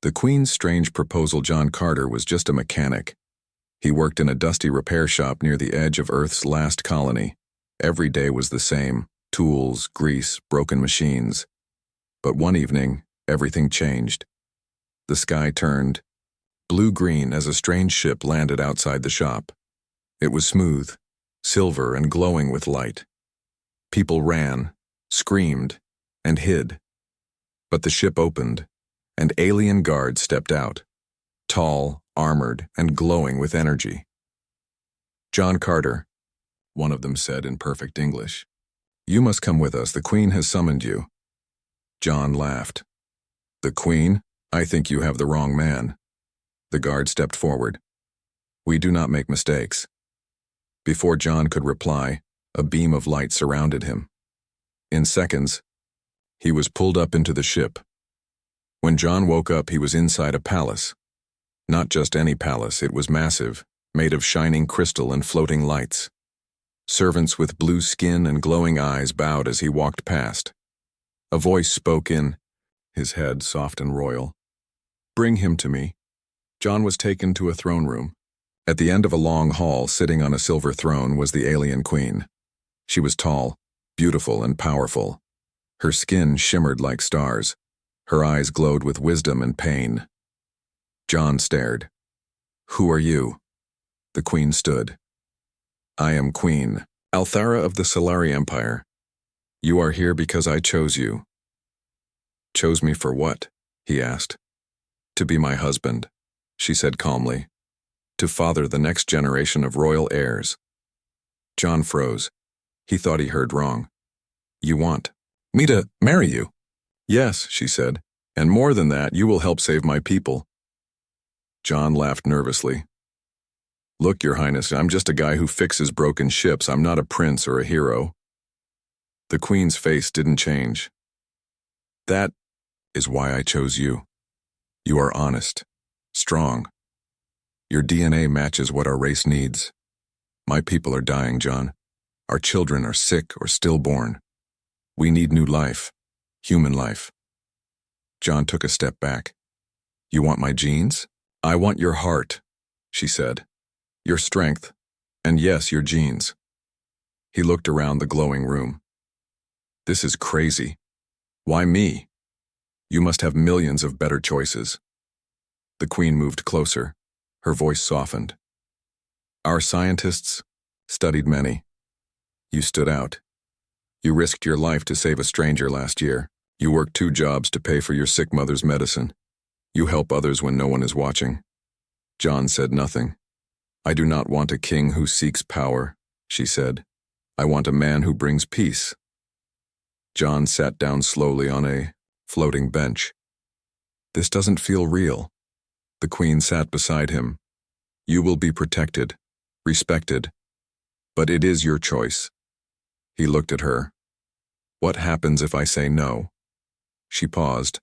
The Queen's strange proposal. John Carter was just a mechanic. He worked in a dusty repair shop near the edge of Earth's last colony. Every day was the same: tools, grease, broken machines. But one evening, everything changed. The sky turned blue-green as a strange ship landed outside the shop. It was smooth, silver, and glowing with light. People ran, screamed, and hid. But the ship opened, and alien guards stepped out, tall, armored, and glowing with energy. "John Carter," one of them said in perfect English. "You must come with us. The Queen has summoned you." John laughed. "The Queen? I think you have the wrong man." The guard stepped forward. "We do not make mistakes." Before John could reply, a beam of light surrounded him. In seconds, he was pulled up into the ship. When John woke up, he was inside a palace. Not just any palace, it was massive, made of shining crystal and floating lights. Servants with blue skin and glowing eyes bowed as he walked past. A voice spoke in, his head soft and royal. "Bring him to me." John was taken to a throne room. At the end of a long hall, sitting on a silver throne, was the alien queen. She was tall, beautiful, and powerful. Her skin shimmered like stars. Her eyes glowed with wisdom and pain. John stared. "Who are you?" The queen stood. "I am Queen Althara of the Solari Empire. You are here because I chose you." "Chose me for what?" he asked. "To be my husband," she said calmly. "To father the next generation of royal heirs." John froze. He thought he heard wrong. "You want me to marry you?" "Yes," she said, "and more than that, you will help save my people." John laughed nervously. "Look, Your Highness, I'm just a guy who fixes broken ships. I'm not a prince or a hero." The Queen's face didn't change. "That is why I chose you. You are honest, strong. Your DNA matches what our race needs. My people are dying, John. Our children are sick or stillborn. We need new life, human life." John took a step back. "You want my genes?" "I want your heart," she said. "Your strength, and yes, your genes." He looked around the glowing room. "This is crazy. Why me? You must have millions of better choices." The Queen moved closer. Her voice softened. "Our scientists studied many. You stood out. You risked your life to save a stranger last year. You worked 2 jobs to pay for your sick mother's medicine. You help others when no one is watching." John said nothing. "I do not want a king who seeks power," she said. "I want a man who brings peace." John sat down slowly on a floating bench. "This doesn't feel real." The Queen sat beside him. "You will be protected, respected, but it is your choice." He looked at her. "What happens if I say no?" She paused.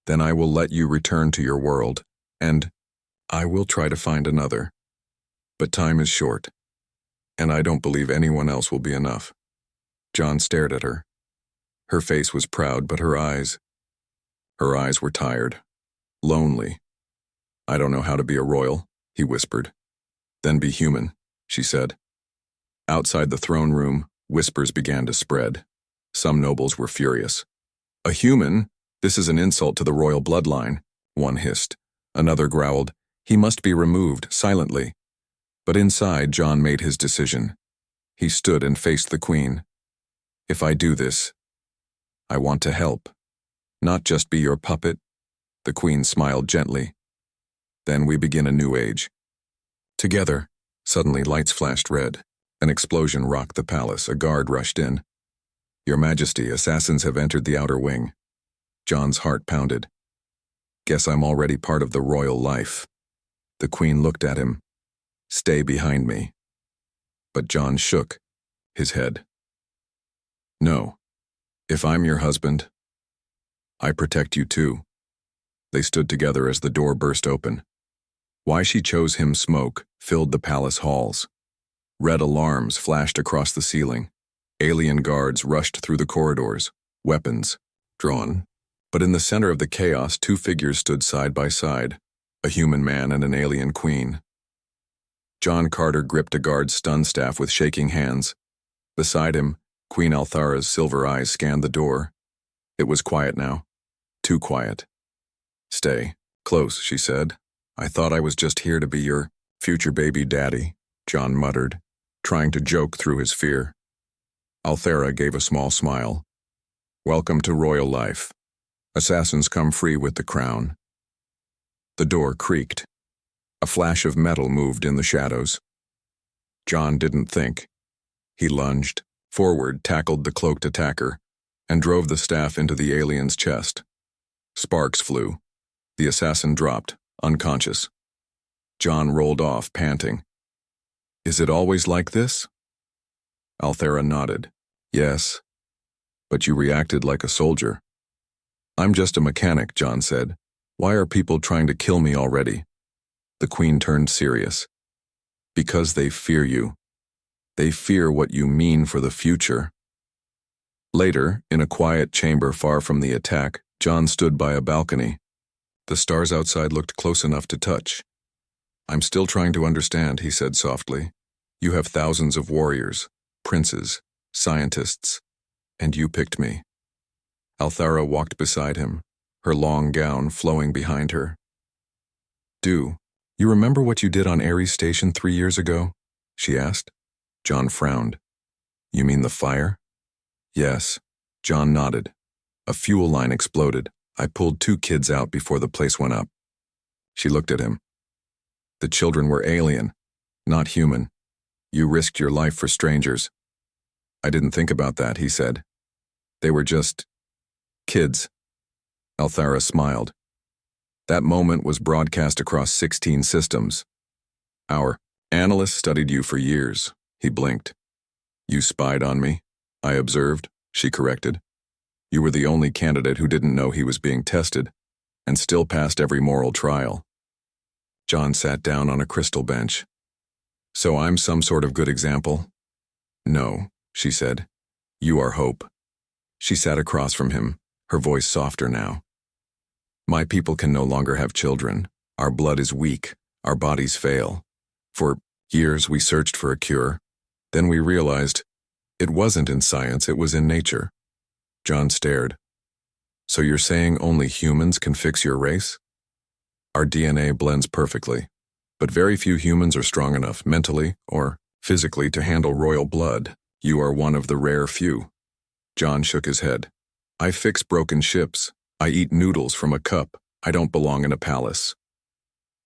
"Then I will let you return to your world, and I will try to find another. But time is short, and I don't believe anyone else will be enough." John stared at her. Her face was proud, but her eyes were tired, lonely. "I don't know how to be a royal," he whispered. "Then be human," she said. Outside the throne room, whispers began to spread. Some nobles were furious. "A human? This is an insult to the royal bloodline," one hissed. Another growled, "He must be removed, silently." But inside, John made his decision. He stood and faced the Queen. "If I do this, I want to help. Not just be your puppet." The Queen smiled gently. "Then we begin a new age." Together, suddenly lights flashed red. An explosion rocked the palace. A guard rushed in. "Your Majesty, assassins have entered the outer wing." John's heart pounded. "Guess I'm already part of the royal life." The Queen looked at him. "Stay behind me." But John shook his head. "No. If I'm your husband, I protect you too." They stood together as the door burst open. Why she chose him, smoke filled the palace halls. Red alarms flashed across the ceiling. Alien guards rushed through the corridors, weapons drawn. But in the center of the chaos, two figures stood side by side, a human man and an alien queen. John Carter gripped a guard's stun staff with shaking hands. Beside him, Queen Althara's silver eyes scanned the door. It was quiet now. Too quiet. "Stay close," she said. "I thought I was just here to be your future baby daddy," John muttered, trying to joke through his fear. Althara gave a small smile. "Welcome to royal life. Assassins come free with the crown." The door creaked. A flash of metal moved in the shadows. John didn't think. He lunged forward, tackled the cloaked attacker, and drove the staff into the alien's chest. Sparks flew. The assassin dropped, unconscious. John rolled off, panting. "Is it always like this?" Althara nodded. "Yes, but you reacted like a soldier." "I'm just a mechanic," John said. "Why are people trying to kill me already?" The queen turned serious. "Because they fear you. They fear what you mean for the future." Later, in a quiet chamber far from the attack, John stood by a balcony. The stars outside looked close enough to touch. "I'm still trying to understand," he said softly. "You have thousands of warriors, princes, scientists, and you picked me." Althara walked beside him, her long gown flowing behind her. "Do you remember what you did on Ares Station 3 years ago?" she asked. John frowned. "You mean the fire?" "Yes." John nodded. "A fuel line exploded. I pulled 2 kids out before the place went up." She looked at him. "The children were alien, not human. You risked your life for strangers." "I didn't think about that," he said. "They were just kids." Althara smiled. "That moment was broadcast across 16 systems. Our analysts studied you for years." He blinked. "You spied on me," I observed, she corrected. "You were the only candidate who didn't know he was being tested, and still passed every moral trial." John sat down on a crystal bench. "So I'm some sort of good example?" "No," she said. "You are hope." She sat across from him, her voice softer now. "My people can no longer have children. Our blood is weak. Our bodies fail. For years we searched for a cure. Then we realized it wasn't in science, it was in nature." John stared. "So you're saying only humans can fix your race?" "Our DNA blends perfectly, but very few humans are strong enough mentally or physically to handle royal blood. You are one of the rare few." John shook his head. "I fix broken ships. I eat noodles from a cup. I don't belong in a palace."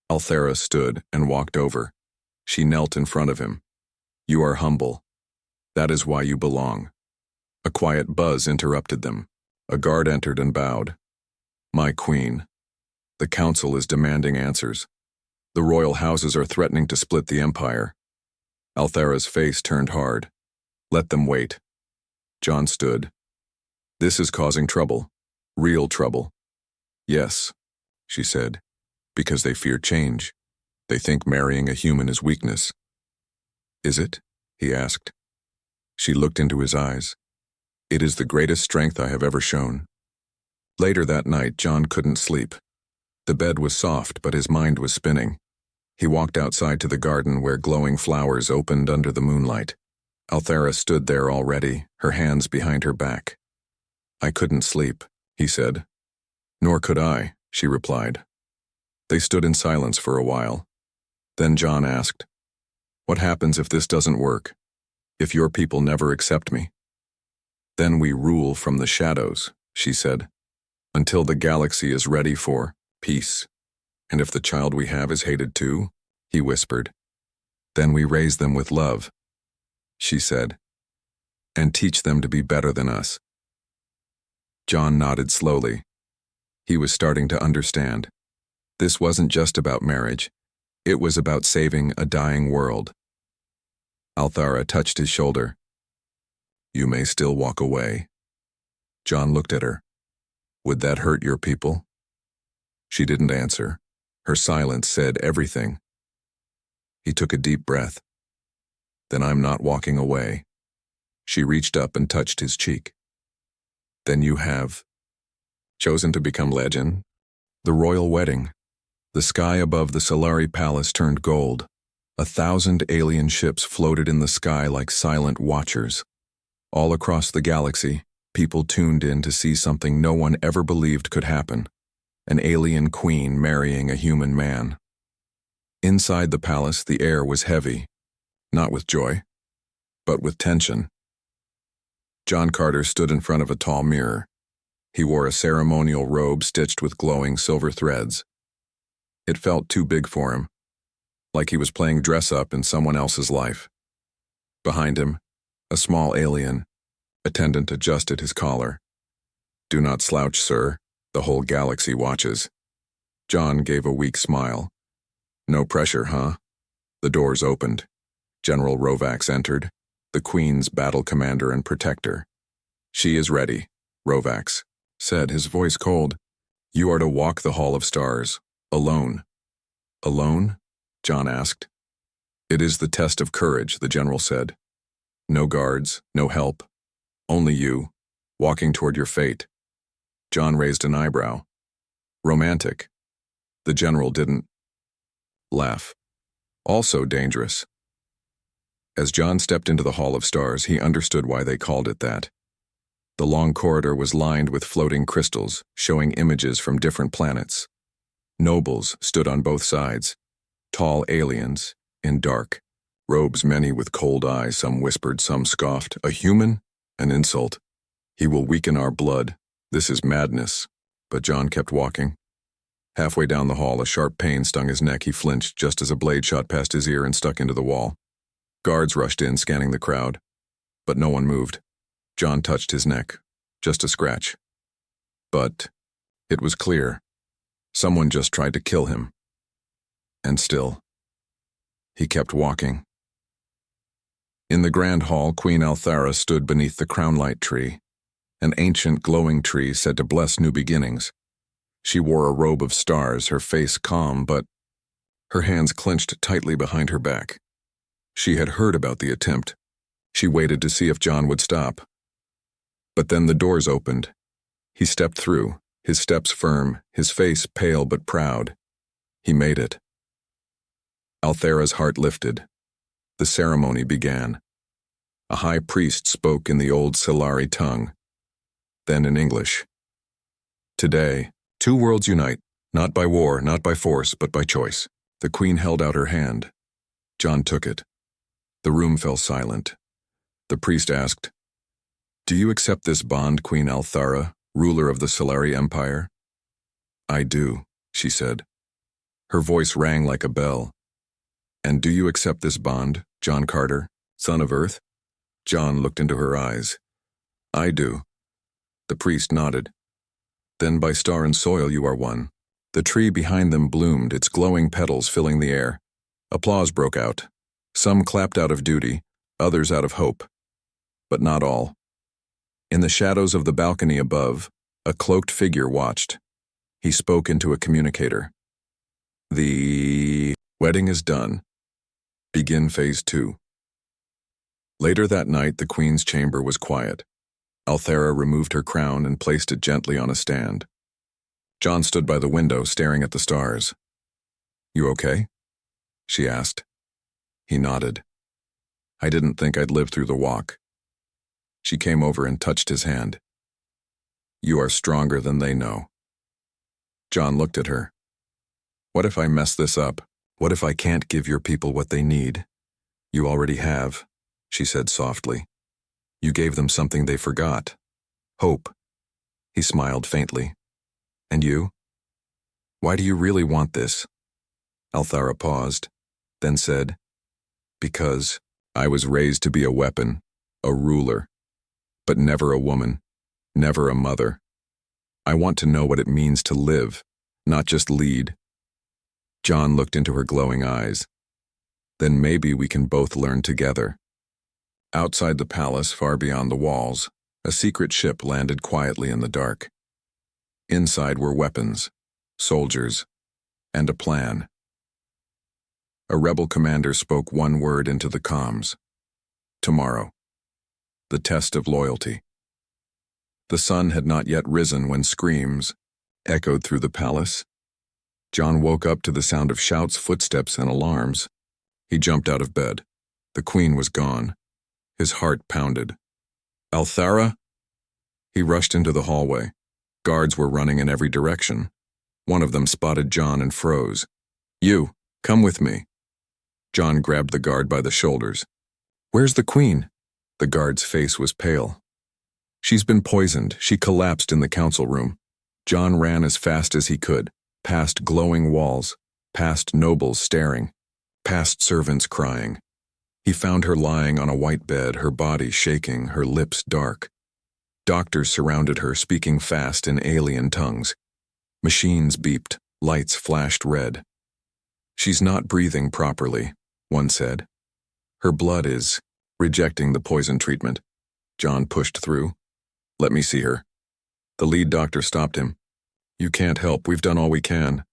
Althara stood and walked over. She knelt in front of him. "You are humble. That is why you belong." A quiet buzz interrupted them. A guard entered and bowed. "My queen, the council is demanding answers. The royal houses are threatening to split the empire." Althara's face turned hard. "Let them wait." John stood. "This is causing trouble. Real trouble." "Yes," she said, "because they fear change. They think marrying a human is weakness." "Is it?" he asked. She looked into his eyes. "It is the greatest strength I have ever shown." Later that night, John couldn't sleep. The bed was soft, but his mind was spinning. He walked outside to the garden where glowing flowers opened under the moonlight. Althara stood there already, her hands behind her back. "I couldn't sleep," he said. "Nor could I," she replied. They stood in silence for a while. Then John asked, "What happens if this doesn't work? If your people never accept me?" "Then we rule from the shadows," she said, "until the galaxy is ready for peace. And if the child we have is hated too," he whispered, "then we raise them with love," she said, "and teach them to be better than us." John nodded slowly. He was starting to understand. This wasn't just about marriage. It was about saving a dying world. Althara touched his shoulder. "You may still walk away." John looked at her. "Would that hurt your people?" She didn't answer. Her silence said everything. He took a deep breath. "Then I'm not walking away." She reached up and touched his cheek. "Then you have chosen to become legend. The royal wedding. The sky above the Solari Palace turned gold. 1,000 alien ships floated in the sky like silent watchers. All across the galaxy, people tuned in to see something no one ever believed could happen. An alien queen marrying a human man. Inside the palace, the air was heavy, not with joy, but with tension. John Carter stood in front of a tall mirror. He wore a ceremonial robe stitched with glowing silver threads. It felt too big for him, like he was playing dress-up in someone else's life. Behind him, a small alien attendant adjusted his collar. "Do not slouch, sir. The whole galaxy watches." John gave a weak smile. "No pressure, huh?" The doors opened. General Rovax entered, the Queen's battle commander and protector. "She is ready," Rovax said, his voice cold. "You are to walk the Hall of Stars, alone." "Alone?" John asked. "It is the test of courage," the general said. "No guards, no help. Only you, walking toward your fate." John raised an eyebrow. "Romantic." The general didn't laugh. "Also dangerous." As John stepped into the Hall of Stars, he understood why they called it that. The long corridor was lined with floating crystals, showing images from different planets. Nobles stood on both sides, tall aliens, in dark, robes many with cold eyes, some whispered, some scoffed. "A human? An insult. He will weaken our blood. This is madness." But John kept walking. Halfway down the hall, a sharp pain stung his neck. He flinched just as a blade shot past his ear and stuck into the wall. Guards rushed in, scanning the crowd, but no one moved. John touched his neck, just a scratch. But it was clear. Someone just tried to kill him. And still, he kept walking. In the grand hall, Queen Althara stood beneath the crownlight tree, an ancient glowing tree said to bless new beginnings. She wore a robe of stars, her face calm, but her hands clenched tightly behind her back. She had heard about the attempt. She waited to see if John would stop. But then the doors opened. He stepped through, his steps firm, his face pale but proud. He made it. Althara's heart lifted. The ceremony began. A high priest spoke in the old Solari tongue, then in English. "Today, two worlds unite, not by war, not by force, but by choice." The Queen held out her hand. John took it. The room fell silent. The priest asked, "Do you accept this bond, Queen Althara, ruler of the Solari Empire?" "I do," she said. Her voice rang like a bell. "And do you accept this bond, John Carter, son of Earth?" John looked into her eyes. "I do." The priest nodded. "Then by star and soil you are one." The tree behind them bloomed, its glowing petals filling the air. Applause broke out. Some clapped out of duty, others out of hope. But not all. In the shadows of the balcony above, a cloaked figure watched. He spoke into a communicator. "The wedding is done. Begin phase 2. Later that night, the Queen's chamber was quiet. Althara removed her crown and placed it gently on a stand. John stood by the window, staring at the stars. "You okay?" she asked. He nodded. "I didn't think I'd live through the walk." She came over and touched his hand. "You are stronger than they know." John looked at her. "What if I mess this up? What if I can't give your people what they need?" "You already have," she said softly. "You gave them something they forgot. Hope." He smiled faintly. "And you? Why do you really want this?" Althara paused, then said, "Because I was raised to be a weapon, a ruler, but never a woman, never a mother. I want to know what it means to live, not just lead." John looked into her glowing eyes. "Then maybe we can both learn together." Outside the palace, far beyond the walls, a secret ship landed quietly in the dark. Inside were weapons, soldiers, and a plan. A rebel commander spoke one word into the comms. "Tomorrow. The test of loyalty." The sun had not yet risen when screams echoed through the palace. John woke up to the sound of shouts, footsteps, and alarms. He jumped out of bed. The queen was gone. His heart pounded. Althara? He rushed into the hallway. Guards were running in every direction. One of them spotted John and froze. You, come with me. John grabbed the guard by the shoulders. Where's the queen? The guard's face was pale. She's been poisoned. She collapsed in the council room. John ran as fast as he could, past glowing walls, past nobles staring, past servants crying. He found her lying on a white bed, her body shaking, her lips dark. Doctors surrounded her, speaking fast in alien tongues. Machines beeped, lights flashed red. She's not breathing properly, one said. Her blood is rejecting the poison treatment. John pushed through. Let me see her. The lead doctor stopped him. You can't help, we've done all we can.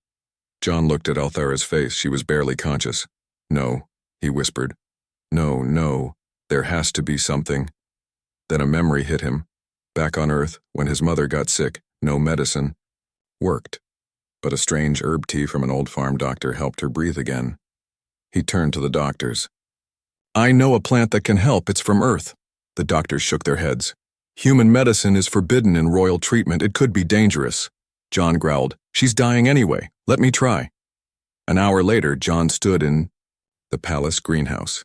John looked at Althara's face. She was barely conscious. No, he whispered. No, there has to be something. Then a memory hit him. Back on Earth, when his mother got sick, no medicine worked. But a strange herb tea from an old farm doctor helped her breathe again. He turned to the doctors. I know a plant that can help. It's from Earth. The doctors shook their heads. Human medicine is forbidden in royal treatment. It could be dangerous. John growled. She's dying anyway. Let me try. An hour later, John stood in the palace greenhouse.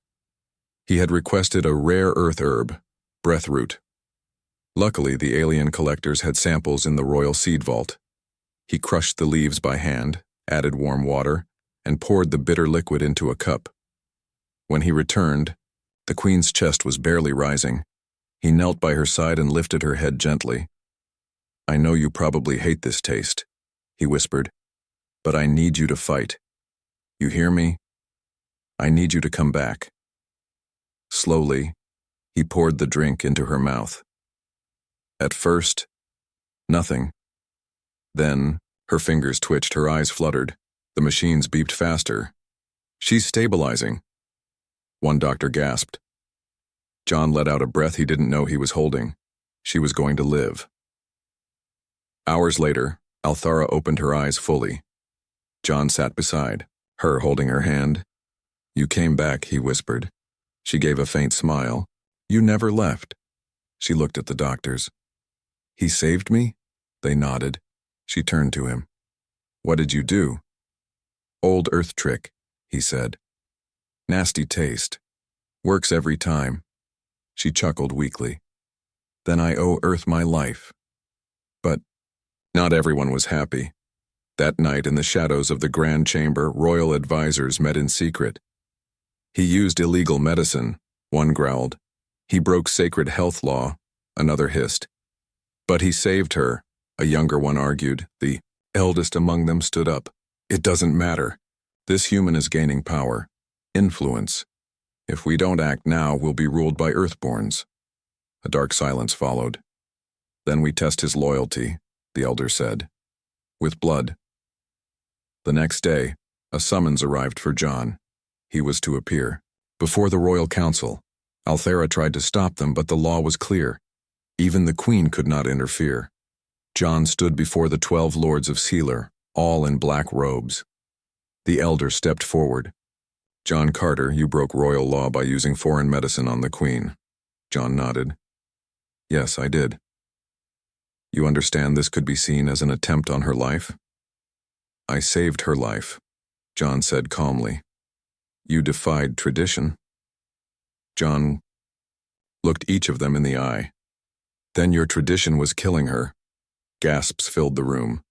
He had requested a rare earth herb, breathroot. Luckily, the alien collectors had samples in the royal seed vault. He crushed the leaves by hand, added warm water, and poured the bitter liquid into a cup. When he returned, the queen's chest was barely rising. He knelt by her side and lifted her head gently. I know you probably hate this taste, he whispered, but I need you to fight. You hear me? I need you to come back. Slowly, he poured the drink into her mouth. At first, nothing. Then, her fingers twitched, her eyes fluttered. The machines beeped faster. She's stabilizing. One doctor gasped. John let out a breath he didn't know he was holding. She was going to live. Hours later, Althara opened her eyes fully. John sat beside her, holding her hand. You came back, he whispered. She gave a faint smile. You never left. She looked at the doctors. He saved me? They nodded. She turned to him. What did you do? Old earth trick, he said. Nasty taste. Works every time. She chuckled weakly. Then I owe Earth my life. But not everyone was happy. That night in the shadows of the Grand Chamber, royal advisors met in secret. He used illegal medicine, one growled. He broke sacred health law, another hissed. But he saved her, a younger one argued. The eldest among them stood up. It doesn't matter. This human is gaining power, influence. If we don't act now, we'll be ruled by Earthborns. A dark silence followed. Then we test his loyalty, the elder said. With blood. The next day, a summons arrived for John. He was to appear before the royal council. Althara tried to stop them, but the law was clear. Even the queen could not interfere. John stood before the 12 lords of Sealer, all in black robes. The elder stepped forward. John Carter, you broke royal law by using foreign medicine on the queen. John nodded. Yes, I did. You understand this could be seen as an attempt on her life? I saved her life, John said calmly. You defied tradition. John looked each of them in the eye. Then your tradition was killing her. Gasps filled the room.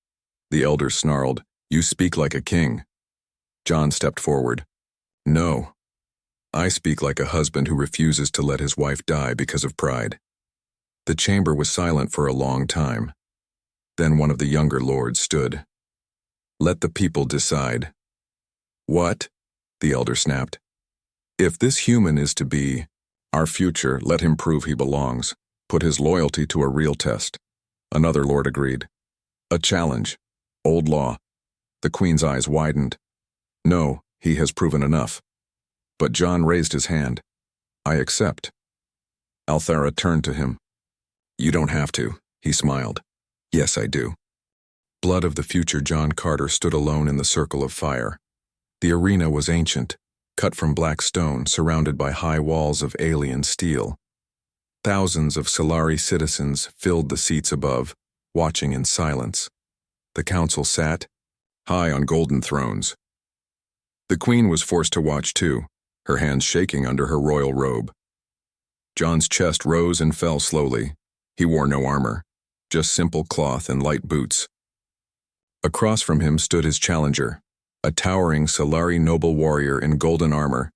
The elder snarled, You speak like a king. John stepped forward. No. I speak like a husband who refuses to let his wife die because of pride. The chamber was silent for a long time. Then one of the younger lords stood. Let the people decide. What? The elder snapped. If this human is to be our future, let him prove he belongs. Put his loyalty to a real test. Another lord agreed. A challenge. Old law. The queen's eyes widened. No, he has proven enough. But John raised his hand. I accept. Althara turned to him. You don't have to, He smiled. Yes, I do. Blood of the future John Carter stood alone in the circle of fire. The arena was ancient, cut from black stone, surrounded by high walls of alien steel. Thousands of Solari citizens filled the seats above, watching in silence. The council sat, high on golden thrones. The queen was forced to watch too, her hands shaking under her royal robe. John's chest rose and fell slowly. He wore no armor, just simple cloth and light boots. Across from him stood his challenger, a towering Solari noble warrior in golden armor,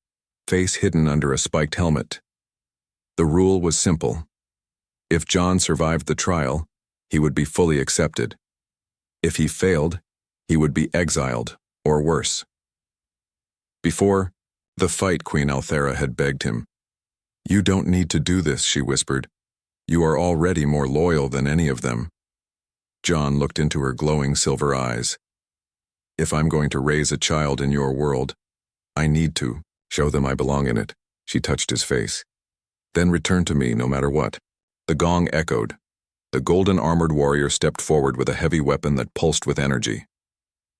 face hidden under a spiked helmet. The rule was simple. If John survived the trial, he would be fully accepted. If he failed, he would be exiled, or worse. Before the fight, Queen Althera had begged him. You don't need to do this, she whispered. You are already more loyal than any of them. John looked into her glowing silver eyes. If I'm going to raise a child in your world, I need to show them I belong in it. She touched his face. Then return to me no matter what. The gong echoed. The golden-armored warrior stepped forward with a heavy weapon that pulsed with energy.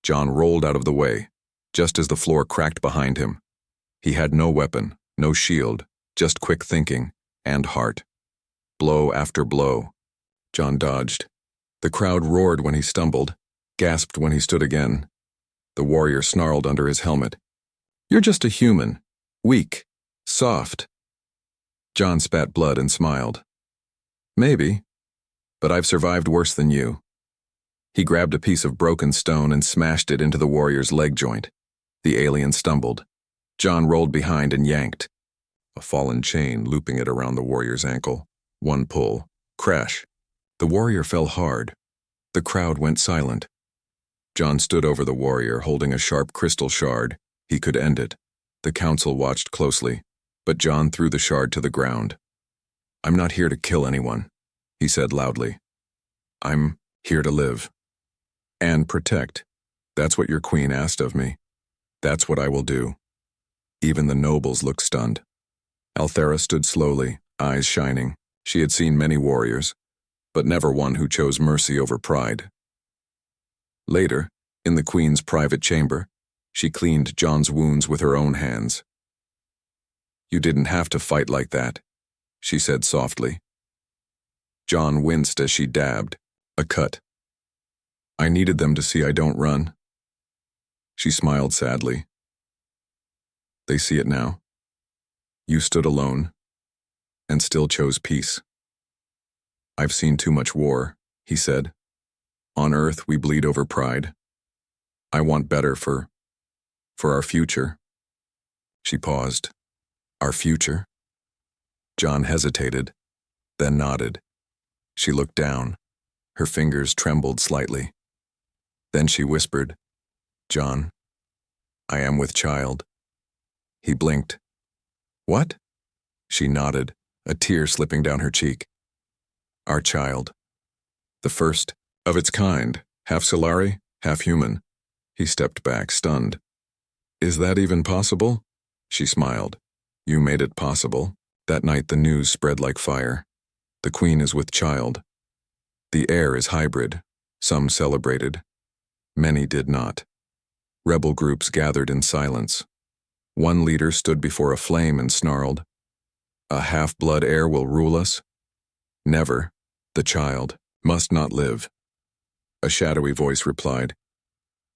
John rolled out of the way, just as the floor cracked behind him. He had no weapon, no shield, just quick thinking and heart. Blow after blow. John dodged. The crowd roared when he stumbled, gasped when he stood again. The warrior snarled under his helmet. You're just a human. Weak. Soft. John spat blood and smiled. Maybe, but I've survived worse than you. He grabbed a piece of broken stone and smashed it into the warrior's leg joint. The alien stumbled. John rolled behind and yanked. A fallen chain looping it around the warrior's ankle. One pull. Crash. The warrior fell hard. The crowd went silent. John stood over the warrior, holding a sharp crystal shard. He could end it. The council watched closely, but John threw the shard to the ground. I'm not here to kill anyone, he said loudly. I'm here to live. And protect. That's what your queen asked of me. That's what I will do. Even the nobles looked stunned. Althera stood slowly, eyes shining. She had seen many warriors, but never one who chose mercy over pride. Later, in the queen's private chamber, she cleaned John's wounds with her own hands. You didn't have to fight like that, she said softly. John winced as she dabbed. A cut. I needed them to see I don't run. She smiled sadly. They see it now. You stood alone, and still chose peace. I've seen too much war, he said. On Earth, we bleed over pride. I want better for our future. She paused. Our future? John hesitated, then nodded. She looked down. Her fingers trembled slightly. Then she whispered, John, I am with child. He blinked. What? She nodded, a tear slipping down her cheek. Our child. The first of its kind, half Solari, half human. He stepped back, stunned. Is that even possible? She smiled. You made it possible. That night the news spread like fire. The queen is with child. The heir is hybrid. Some celebrated. Many did not. Rebel groups gathered in silence. One leader stood before a flame and snarled, A half-blood heir will rule us? Never. The child must not live. A shadowy voice replied,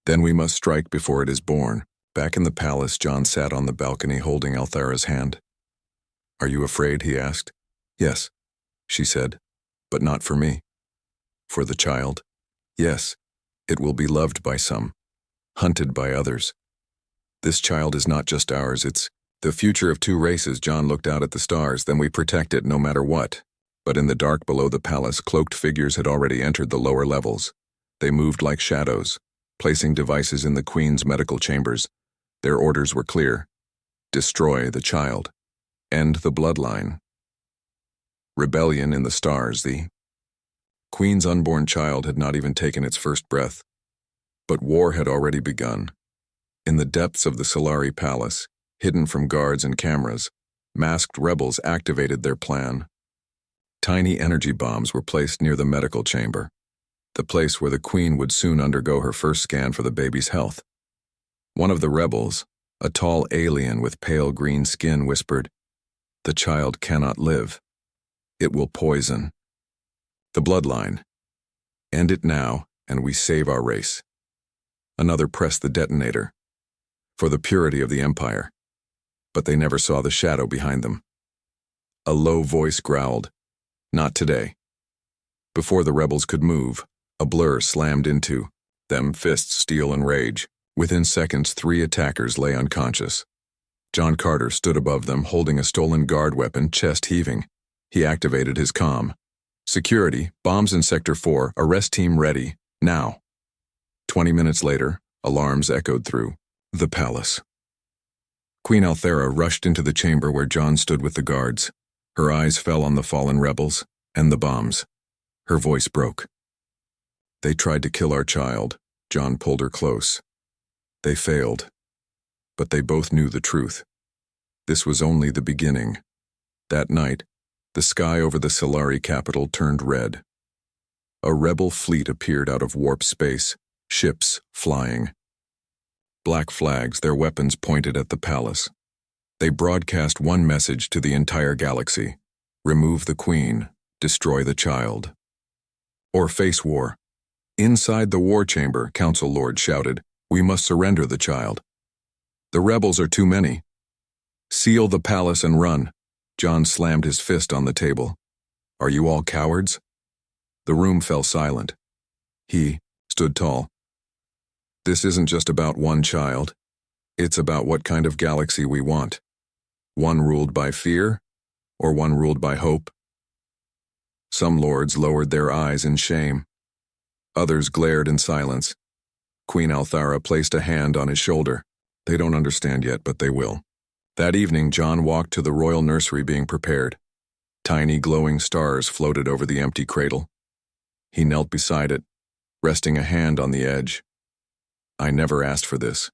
Then we must strike before it is born. Back in the palace, John sat on the balcony holding Althera's hand. Are you afraid? He asked. Yes, she said, but not for me. For the child? Yes, it will be loved by some, hunted by others. This child is not just ours, it's the future of two races. John looked out at the stars, then we protect it no matter what. But in the dark below the palace, cloaked figures had already entered the lower levels. They moved like shadows, placing devices in the queen's medical chambers. Their orders were clear. Destroy the child. End the bloodline. Rebellion in the stars. The queen's unborn child had not even taken its first breath. But war had already begun. In the depths of the Solari palace, hidden from guards and cameras, masked rebels activated their plan. Tiny energy bombs were placed near the medical chamber, the place where the queen would soon undergo her first scan for the baby's health. One of the rebels, a tall alien with pale green skin, whispered, "The child cannot live. It will poison the bloodline. End it now, and we save our race." Another pressed the detonator, for the purity of the Empire. But they never saw the shadow behind them. A low voice growled, "Not today." Before the rebels could move, a blur slammed into them, fists steel in rage. Within seconds, 3 attackers lay unconscious. John Carter stood above them, holding a stolen guard weapon, chest heaving. He activated his comm. "Security, bombs in Sector 4, arrest team ready, now." 20 minutes later, alarms echoed through the palace. Queen Althera rushed into the chamber where John stood with the guards. Her eyes fell on the fallen rebels and the bombs. Her voice broke. "They tried to kill our child." John pulled her close. "They failed. But they both knew the truth. This was only the beginning." That night, the sky over the Solari capital turned red. A rebel fleet appeared out of warp space, ships flying. Black flags, their weapons pointed at the palace. They broadcast one message to the entire galaxy: remove the queen, destroy the child, or face war. Inside the war chamber, Council Lord shouted, "We must surrender the child. The rebels are too many. Seal the palace and run." John slammed his fist on the table. "Are you all cowards?" The room fell silent. He stood tall. "This isn't just about one child. It's about what kind of galaxy we want. One ruled by fear, or one ruled by hope?" Some lords lowered their eyes in shame. Others glared in silence. Queen Althara placed a hand on his shoulder. "They don't understand yet, but they will." That evening, John walked to the royal nursery being prepared. Tiny glowing stars floated over the empty cradle. He knelt beside it, resting a hand on the edge. "I never asked for this,"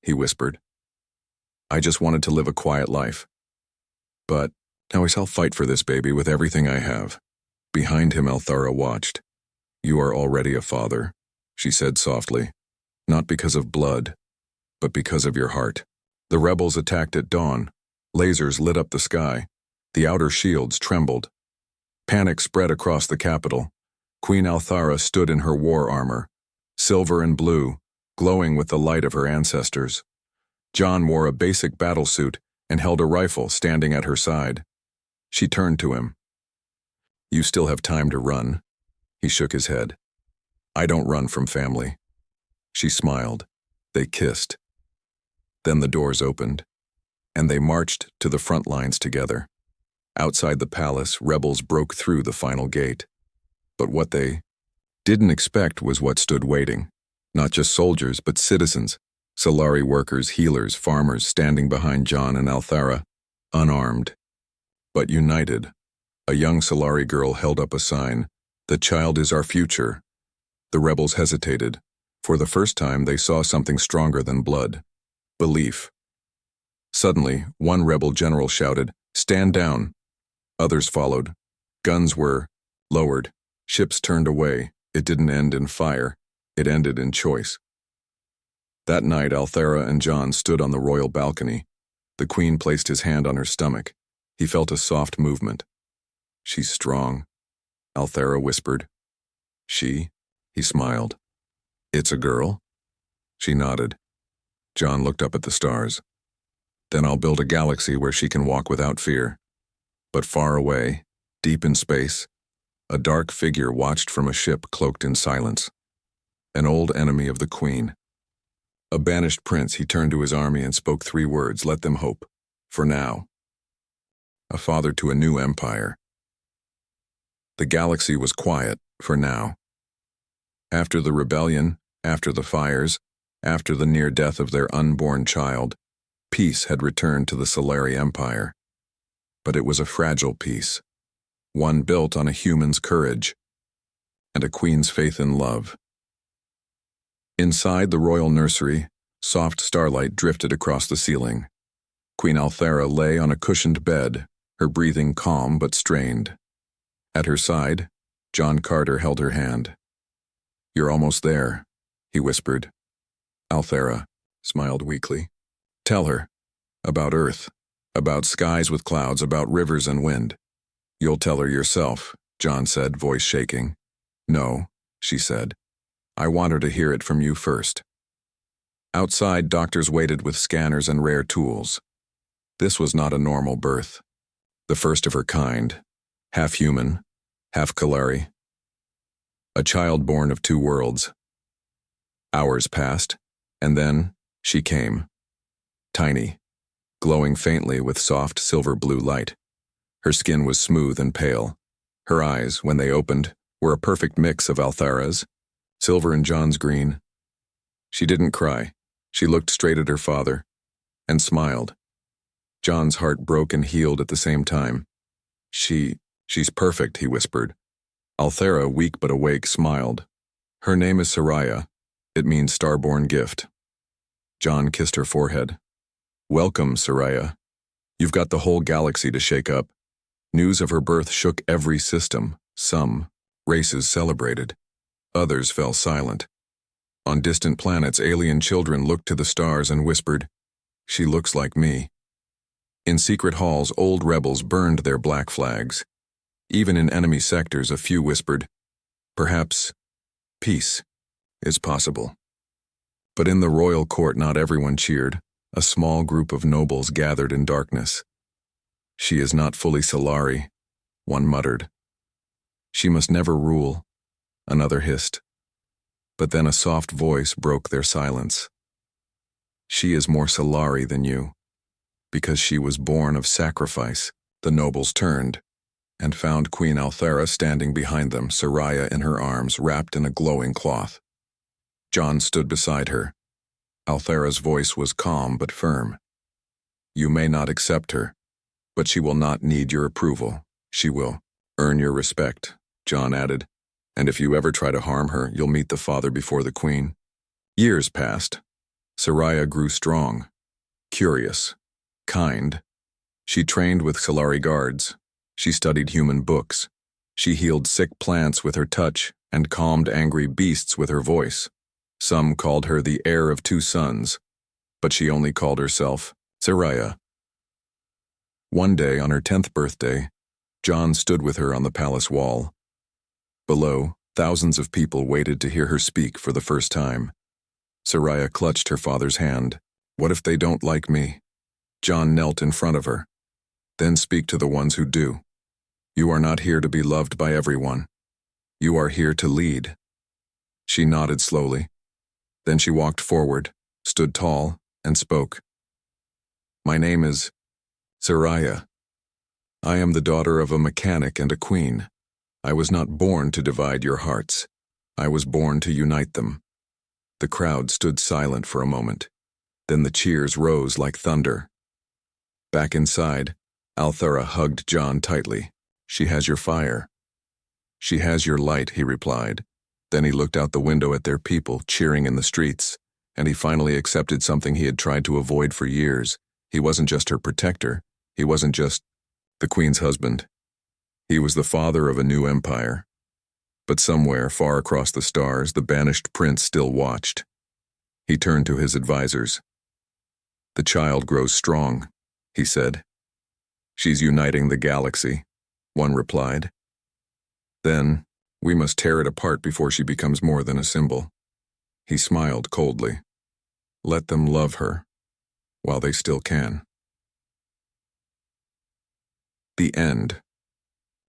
he whispered. "I just wanted to live a quiet life. But now I shall fight for this baby with everything I have." Behind him, Althara watched. "You are already a father," she said softly. "Not because of blood, but because of your heart." The rebels attacked at dawn. Lasers lit up the sky. The outer shields trembled. Panic spread across the capital. Queen Althara stood in her war armor, silver and blue, glowing with the light of her ancestors. John wore a basic battlesuit and held a rifle standing at her side. She turned to him. "You still have time to run." He shook his head. "I don't run from family." She smiled. They kissed. Then the doors opened, and they marched to the front lines together. Outside the palace, rebels broke through the final gate. But what they didn't expect was what stood waiting. Not just soldiers, but citizens, Solari workers, healers, farmers standing behind John and Althara, unarmed, but united. A young Solari girl held up a sign, "The child is our future." The rebels hesitated. For the first time, they saw something stronger than blood. Belief. Suddenly, one rebel general shouted, "Stand down." Others followed. Guns were lowered. Ships turned away. It didn't end in fire. It ended in choice. That night, Althara and John stood on the royal balcony. The queen placed his hand on her stomach. He felt a soft movement. "She's strong," Althara whispered. "She?" He smiled. "It's a girl?" She nodded. John looked up at the stars. "Then I'll build a galaxy where she can walk without fear." But far away, deep in space, a dark figure watched from a ship cloaked in silence. An old enemy of the queen. A banished prince, he turned to his army and spoke 3 words, "Let them hope. For now." A father to a new empire. The galaxy was quiet, for now. After the rebellion, after the fires, after the near death of their unborn child, peace had returned to the Solari Empire. But it was a fragile peace, one built on a human's courage and a queen's faith in love. Inside the royal nursery, soft starlight drifted across the ceiling. Queen Althara lay on a cushioned bed, her breathing calm but strained. At her side, John Carter held her hand. "You're almost there," he whispered. Althera smiled weakly. "Tell her. About Earth. About skies with clouds, about rivers and wind." "You'll tell her yourself," John said, voice shaking. "No," she said. "I want her to hear it from you first." Outside, doctors waited with scanners and rare tools. This was not a normal birth. The first of her kind, half human, half Kalari. A child born of two worlds. Hours passed, and then she came. Tiny, glowing faintly with soft silver-blue light. Her skin was smooth and pale. Her eyes, when they opened, were a perfect mix of Althera's, silver and John's green. She didn't cry. She looked straight at her father and smiled. John's heart broke and healed at the same time. She's perfect," he whispered. Althera, weak but awake, smiled. "Her name is Soraya. It means starborn gift." John kissed her forehead. "Welcome, Soraya. You've got the whole galaxy to shake up." News of her birth shook every system. Some races celebrated. Others fell silent. On distant planets, alien children looked to the stars and whispered, "She looks like me." In secret halls, old rebels burned their black flags. Even in enemy sectors, a few whispered, "Perhaps peace is possible." But in the royal court, not everyone cheered. A small group of nobles gathered in darkness. "She is not fully Solari," one muttered. "She must never rule," another hissed. But then a soft voice broke their silence. "She is more Solari than you, because she was born of sacrifice." The nobles turned and found Queen Althera standing behind them, Soraya in her arms, wrapped in a glowing cloth. John stood beside her. Althera's voice was calm but firm. "You may not accept her, but she will not need your approval. She will earn your respect," John added. "And if you ever try to harm her, you'll meet the father before the queen." Years passed. Soraya grew strong, curious, kind. She trained with Solari guards. She studied human books. She healed sick plants with her touch and calmed angry beasts with her voice. Some called her the heir of two sons, but she only called herself Soraya. One day, on her 10th birthday, John stood with her on the palace wall. Below, thousands of people waited to hear her speak for the first time. Soraya clutched her father's hand. "What if they don't like me?" John knelt in front of her. "Then speak to the ones who do. You are not here to be loved by everyone. You are here to lead." She nodded slowly. Then she walked forward, stood tall, and spoke. "My name is Soraya. I am the daughter of a mechanic and a queen. I was not born to divide your hearts. I was born to unite them." The crowd stood silent for a moment. Then the cheers rose like thunder. Back inside, Althera hugged John tightly. "She has your fire." "She has your light," he replied. Then he looked out the window at their people cheering in the streets, and he finally accepted something he had tried to avoid for years. He wasn't just her protector. He wasn't just the queen's husband. He was the father of a new empire. But somewhere, far across the stars, the banished prince still watched. He turned to his advisors. "The child grows strong," he said. "She's uniting the galaxy," one replied. "Then, we must tear it apart before she becomes more than a symbol." He smiled coldly. "Let them love her, while they still can." The end.